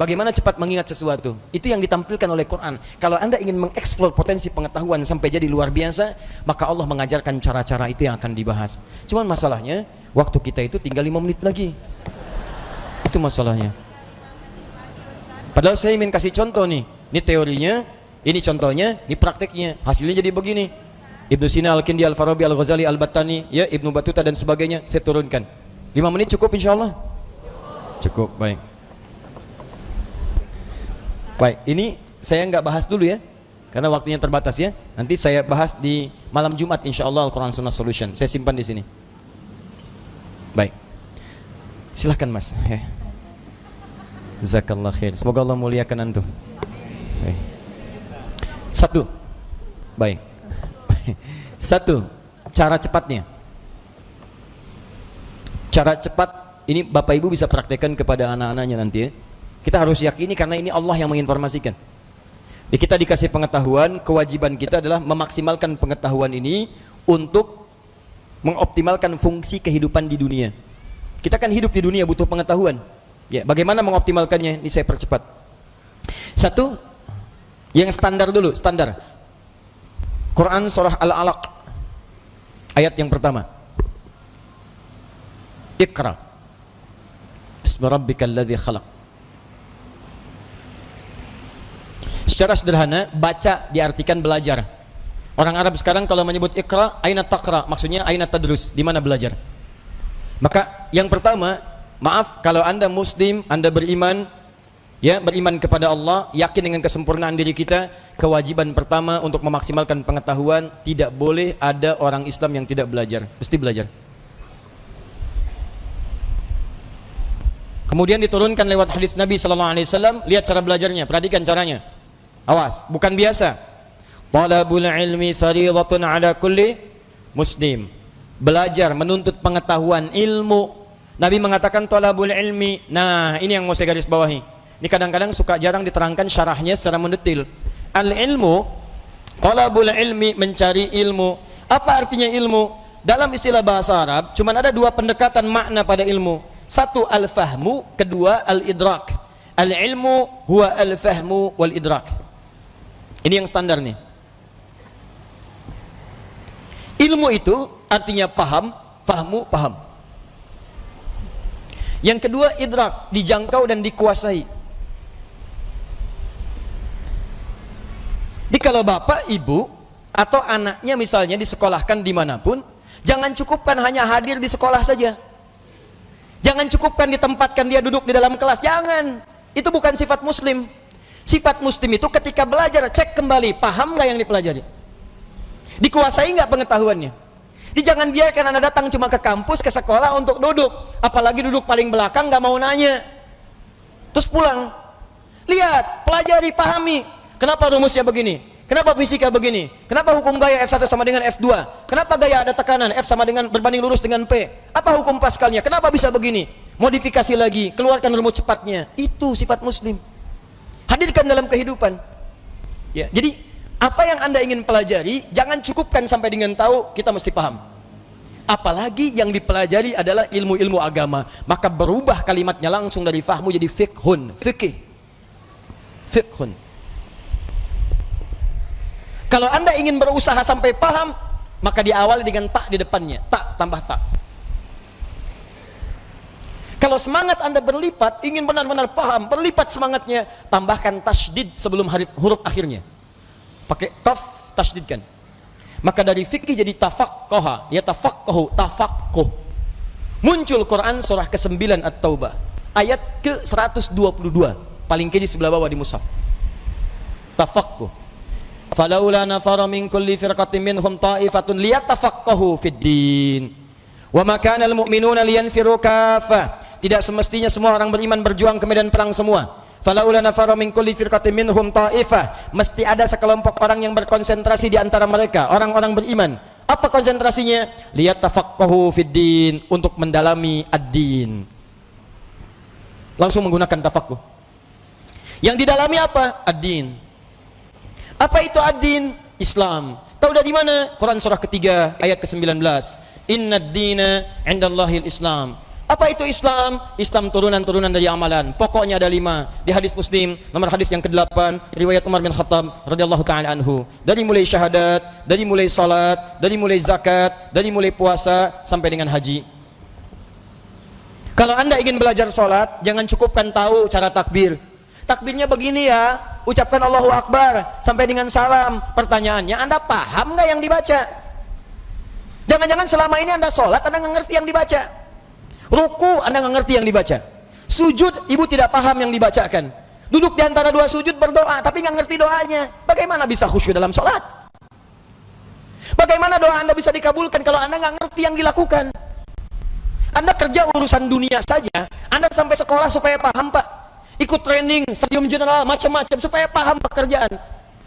Bagaimana cepat mengingat sesuatu? Itu yang ditampilkan oleh Quran. Kalau Anda ingin mengeksplor potensi pengetahuan sampai jadi luar biasa, maka Allah mengajarkan cara-cara itu yang akan dibahas. Cuman masalahnya, waktu kita itu tinggal 5 menit lagi. Itu masalahnya. Padahal saya ingin kasih contoh nih. Ini teorinya, ini contohnya, ini prakteknya. Hasilnya jadi begini. Ibnu Sina, Al-Kindi, Al-Farabi, Al-Ghazali, Al-Battani, ya, Ibnu Battuta dan sebagainya, saya turunkan. 5 menit cukup insya Allah? Cukup, baik. Baik, ini saya nggak bahas dulu ya, karena waktunya terbatas ya. Nanti saya bahas di malam Jumat insya Allah Al-Quran Sunnah Solution. Saya simpan di sini. Baik, silahkan Mas. Jazakallah khair. Semoga Allah muliakan antum. Baik. Satu, baik. Satu, cara cepatnya. Cara cepat ini Bapak Ibu bisa praktekkan kepada anak-anaknya nanti ya. Kita harus yakini karena ini Allah yang menginformasikan. Kita dikasih pengetahuan, kewajiban kita adalah memaksimalkan pengetahuan ini untuk mengoptimalkan fungsi kehidupan di dunia. Kita kan hidup di dunia butuh pengetahuan. Ya, bagaimana mengoptimalkannya? Ini saya percepat. Satu, yang standar dulu, standar. Quran surah Al-Alaq ayat yang pertama. Iqra bismi rabbikal ladzi khalaq. Secara sederhana, baca diartikan belajar. Orang Arab sekarang kalau menyebut Iqra, aina taqra, maksudnya aina tadrus, di mana belajar. Maka yang pertama, maaf kalau Anda muslim, Anda beriman, ya, beriman kepada Allah, yakin dengan kesempurnaan diri kita, kewajiban pertama untuk memaksimalkan pengetahuan, tidak boleh ada orang Islam yang tidak belajar, mesti belajar. Kemudian diturunkan lewat hadis Nabi sallallahu alaihi wasallam, lihat cara belajarnya, perhatikan caranya. Awas, bukan biasa. Talabul ilmi fardhatun ala kulli muslim. Belajar, menuntut pengetahuan, ilmu. Nabi mengatakan talabul ilmi. Nah, ini yang mau saya garis bawahi. Ini kadang-kadang suka jarang diterangkan syarahnya secara mendetil. Al-ilmu, talabul ilmi, mencari ilmu. Apa artinya ilmu? Dalam istilah bahasa Arab, cuma ada dua pendekatan makna pada ilmu. Satu al-fahmu, kedua al-idrak. Al-ilmu huwa al-fahmu wal-idrak. Ini yang standar nih. Ilmu itu artinya paham, fahmu, paham. Yang kedua idrak, dijangkau dan dikuasai. Jadi kalau bapak, ibu, atau anaknya misalnya disekolahkan dimanapun, jangan cukupkan hanya hadir di sekolah saja. Jangan cukupkan ditempatkan dia duduk di dalam kelas, jangan. Itu bukan sifat muslim. Sifat muslim itu ketika belajar, cek kembali, paham nggak yang dipelajari? Dikuasai nggak pengetahuannya? Jadi jangan biarkan Anda datang cuma ke kampus, ke sekolah untuk duduk, apalagi duduk paling belakang, nggak mau nanya, terus pulang. Lihat, pelajari, pahami. Kenapa rumusnya begini? Kenapa fisika begini? Kenapa hukum gaya F1 sama dengan F2? Kenapa gaya ada tekanan F sama dengan berbanding lurus dengan P? Apa hukum Pascalnya? Kenapa bisa begini? Modifikasi lagi, keluarkan rumus cepatnya. Itu sifat muslim. Hadirkan dalam kehidupan. Ya, jadi apa yang Anda ingin pelajari, jangan cukupkan sampai dengan tahu, kita mesti paham. Apalagi yang dipelajari adalah ilmu-ilmu agama, maka berubah kalimatnya langsung dari fahmu jadi fiqhun, fikih. Fiqhun. Kalau Anda ingin berusaha sampai paham, maka diawali dengan tak di depannya, tak tambah tak. Kalau semangat Anda berlipat, ingin benar-benar paham, berlipat semangatnya, tambahkan tasydid sebelum huruf akhirnya. Pakai taf, tasydidkan. Maka dari fikih jadi tafaqqaha, ya tafaqqahu, tafaqquh. Muncul Quran surah ke-9 At-Taubah, ayat ke-122, paling kiri sebelah bawah di mushaf. Tafaqquh. Falaula nafara min kulli firqatin minhum ta'ifatun liyatafaqqahu fid din. Wa ma kana al-mu'minuna liyanfiru kaffah. Tidak semestinya semua orang beriman berjuang ke medan perang semua. Falaula nafara min kulli firqatin minhum ta'ifah. Mesti ada sekelompok orang yang berkonsentrasi di antara mereka, orang-orang beriman. Apa konsentrasinya? Liyatafaqqahu fid din, untuk mendalami ad-din. Langsung menggunakan tafaqquh. Yang didalami apa? Ad-din. Apa itu ad-din? Islam. Tahu dari mana? Quran surah ketiga ayat ke-19. Inna ad-dina 'indallahil Islam. Apa itu Islam? Islam turunan-turunan dari amalan. Pokoknya ada 5. Di hadis Muslim, nomor hadis yang ke-8, riwayat Umar bin Khattab radhiyallahu taala anhu. Dari mulai syahadat, dari mulai salat, dari mulai zakat, dari mulai puasa sampai dengan haji. Kalau Anda ingin belajar salat, jangan cukupkan tahu cara takbir. Takbirnya begini ya, ucapkan Allahu Akbar sampai dengan salam. Pertanyaannya, Anda paham nggak yang dibaca? Jangan-jangan selama ini Anda salat, Anda nggak ngerti yang dibaca. Ruku Anda nggak ngerti yang dibaca. Sujud ibu tidak paham yang dibacakan. Duduk di antara 2 sujud berdoa tapi nggak ngerti doanya. Bagaimana bisa khusyuk dalam sholat? Bagaimana doa Anda bisa dikabulkan kalau Anda nggak ngerti yang dilakukan? Anda kerja urusan dunia saja, Anda sampai sekolah supaya paham Pak. Ikut training, stadium general, macam-macam supaya paham pekerjaan.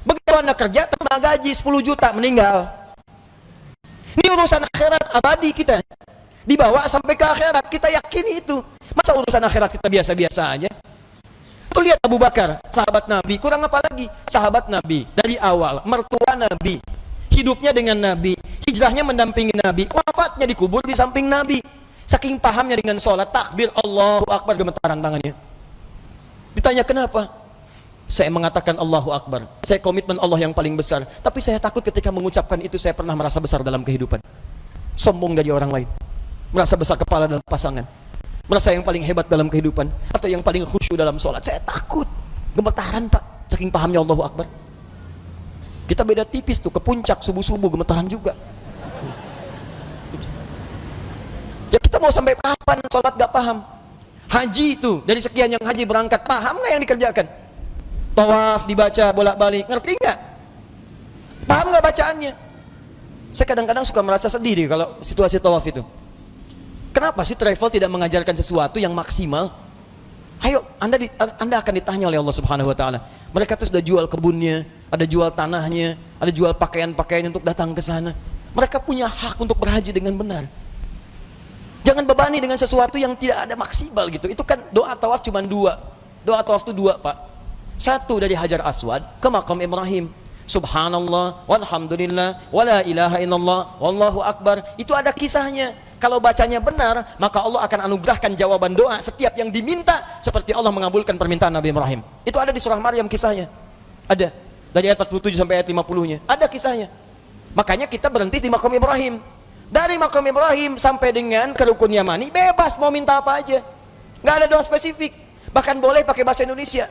Begitu Anda kerja, terima gaji 10 juta, meninggal. Ini urusan akhirat abadi kita. Dibawa sampai ke akhirat, kita yakini itu. Masa urusan akhirat kita biasa-biasa aja? Tuh lihat Abu Bakar, sahabat Nabi, kurang apa lagi? Sahabat Nabi, dari awal, mertua Nabi, hidupnya dengan Nabi, hijrahnya mendampingi Nabi, wafatnya dikubur di samping Nabi. Saking pahamnya dengan sholat, takbir, Allahu Akbar, gemetaran tangannya. Ditanya kenapa? Saya mengatakan Allahu Akbar, saya komitmen Allah yang paling besar, tapi saya takut ketika mengucapkan itu, saya pernah merasa besar dalam kehidupan. Sombong dari orang lain. Merasa besar kepala dalam pasangan, merasa yang paling hebat dalam kehidupan, atau yang paling khusyuk dalam sholat. Saya takut, gemetaran Pak, saking pahamnya Allahu Akbar. Kita beda tipis tuh, ke puncak subuh-subuh gemetaran juga. Ya kita mau sampai kapan sholat gak paham? Haji itu, dari sekian yang haji berangkat, paham gak yang dikerjakan? Tawaf dibaca bolak-balik, ngerti gak? Paham gak bacaannya? Saya kadang-kadang suka merasa sedih nih kalau situasi tawaf itu. Kenapa sih travel tidak mengajarkan sesuatu yang maksimal? Ayo, Anda akan ditanya oleh Allah Subhanahu wa taala. Mereka tuh sudah jual kebunnya, ada jual tanahnya, ada jual pakaian-pakaian untuk datang ke sana. Mereka punya hak untuk berhaji dengan benar. Jangan bebani dengan sesuatu yang tidak ada maksimal gitu. Itu kan doa tawaf cuma 2. Doa tawaf itu 2, Pak. 1 dari Hajar Aswad ke Maqam Ibrahim. Subhanallah, walhamdulillah, wala ilaha illallah, wallahu akbar. Itu ada kisahnya. Kalau bacanya benar, maka Allah akan anugerahkan jawaban doa setiap yang diminta, seperti Allah mengabulkan permintaan Nabi Ibrahim. Itu ada di surah Maryam kisahnya. Ada. Dari ayat 47 sampai ayat 50-nya. Ada kisahnya. Makanya kita berhenti di Maqam Ibrahim. Dari Maqam Ibrahim sampai dengan ke Rukun Yamani, bebas mau minta apa aja. Nggak ada doa spesifik. Bahkan boleh pakai bahasa Indonesia.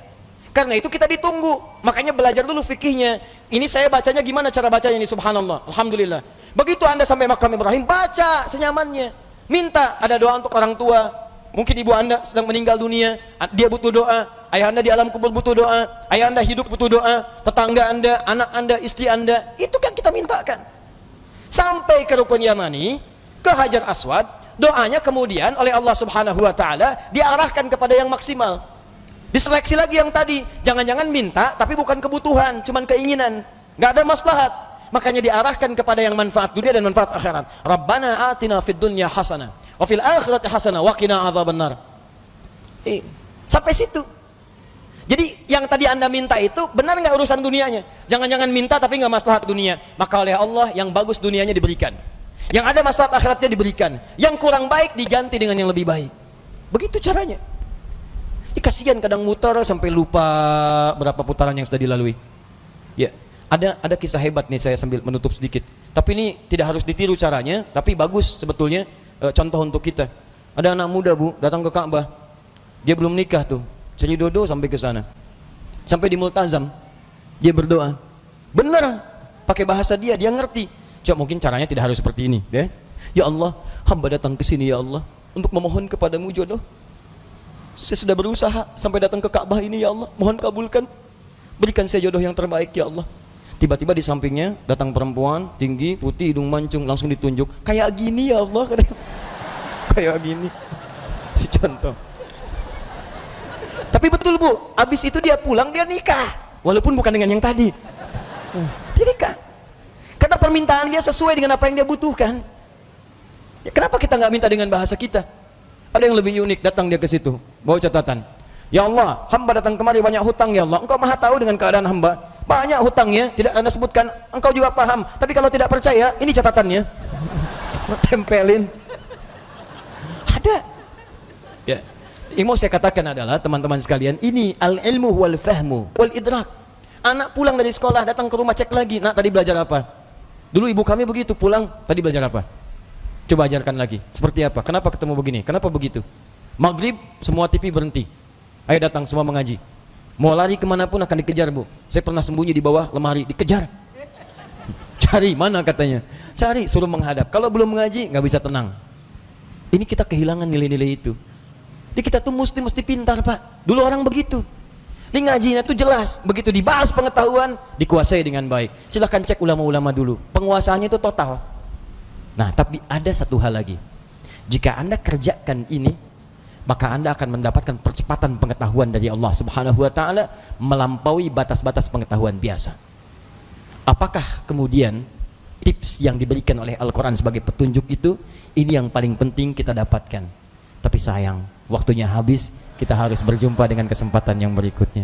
Karena itu kita ditunggu. Makanya belajar dulu fikihnya. Ini saya bacanya gimana cara bacanya ini, subhanallah, alhamdulillah. Begitu Anda sampai Maqam Ibrahim, baca senyamannya. Minta, ada doa untuk orang tua. Mungkin ibu Anda sedang meninggal dunia, dia butuh doa. Ayah Anda di alam kubur butuh doa. Ayah Anda hidup butuh doa. Tetangga Anda, anak Anda, istri Anda. Itu kan kita mintakan. Sampai ke Rukun Yamani, ke Hajar Aswad, doanya kemudian oleh Allah Subhanahu wa taala diarahkan kepada yang maksimal. Diseleksi lagi yang tadi, jangan-jangan minta tapi bukan kebutuhan, cuman keinginan, nggak ada maslahat. Makanya diarahkan kepada yang manfaat dunia dan manfaat akhirat. Rabbana atina fid dunya hasanah wa fil akhirati hasanah wa qina adzabannar. Sampai situ. Jadi yang tadi Anda minta itu benar nggak urusan dunianya? Jangan-jangan minta tapi nggak maslahat dunia. Maka oleh Allah yang bagus dunianya diberikan, yang ada maslahat akhiratnya diberikan, yang kurang baik diganti dengan yang lebih baik. Begitu caranya. Kasihan kadang muter sampai lupa berapa putaran yang sudah dilalui. Ya, ada kisah hebat nih, saya sambil menutup sedikit. Tapi ini tidak harus ditiru caranya, tapi bagus sebetulnya contoh untuk kita. Ada anak muda Bu datang ke Ka'bah. Dia belum nikah tuh, cari dodo sampai ke sana. Sampai di Multazam, dia berdoa. Benar, pakai bahasa dia ngerti. Coba mungkin caranya tidak harus seperti ini, ya. Ya Allah, hamba datang ke sini ya Allah untuk memohon kepadamu jodoh. Saya sudah berusaha sampai datang ke Ka'bah ini ya Allah, mohon kabulkan, berikan saya jodoh yang terbaik ya Allah. Tiba-tiba di sampingnya datang perempuan tinggi, putih, hidung mancung, langsung ditunjuk, kayak gini ya Allah. Kayak gini si contoh. Tapi betul Bu, habis itu dia pulang, dia nikah, walaupun bukan dengan yang tadi. Dia nikah karena permintaan dia sesuai dengan apa yang dia butuhkan. Ya, kenapa kita nggak minta dengan bahasa kita? Ada yang lebih unik, datang dia ke situ, bawa catatan. Ya Allah, hamba datang kemari banyak hutang ya Allah. Engkau maha tahu dengan keadaan hamba. Banyak hutangnya, tidak Anda sebutkan. Engkau juga paham. Tapi kalau tidak percaya, ini catatannya. Tempelin. Ada. Ya. Yang mau saya katakan adalah teman-teman sekalian, ini al-ilmu wal fahmu wal idrak. Anak pulang dari sekolah datang ke rumah cek lagi, nak tadi belajar apa? Dulu ibu kami begitu, pulang tadi belajar apa? Coba ajarkan lagi. Seperti apa? Kenapa ketemu begini? Kenapa begitu? Maghrib semua TV berhenti. Ayo datang semua mengaji. Mau lari kemanapun akan dikejar, Bu. Saya pernah sembunyi di bawah lemari, dikejar. Cari mana katanya? Cari, suruh menghadap. Kalau belum mengaji nggak bisa tenang. Ini kita kehilangan nilai-nilai itu. Jadi kita tuh mesti pintar, Pak. Dulu orang begitu. Di ngajinya tuh jelas, begitu dibahas pengetahuan, dikuasai dengan baik. Silahkan cek ulama-ulama dulu, penguasaannya itu total. Nah, tapi ada satu hal lagi. Jika Anda kerjakan ini, maka Anda akan mendapatkan percepatan pengetahuan dari Allah Subhanahu wa taala melampaui batas-batas pengetahuan biasa. Apakah kemudian tips yang diberikan oleh Al-Quran sebagai petunjuk itu, ini yang paling penting kita dapatkan. Tapi sayang, waktunya habis, kita harus berjumpa dengan kesempatan yang berikutnya.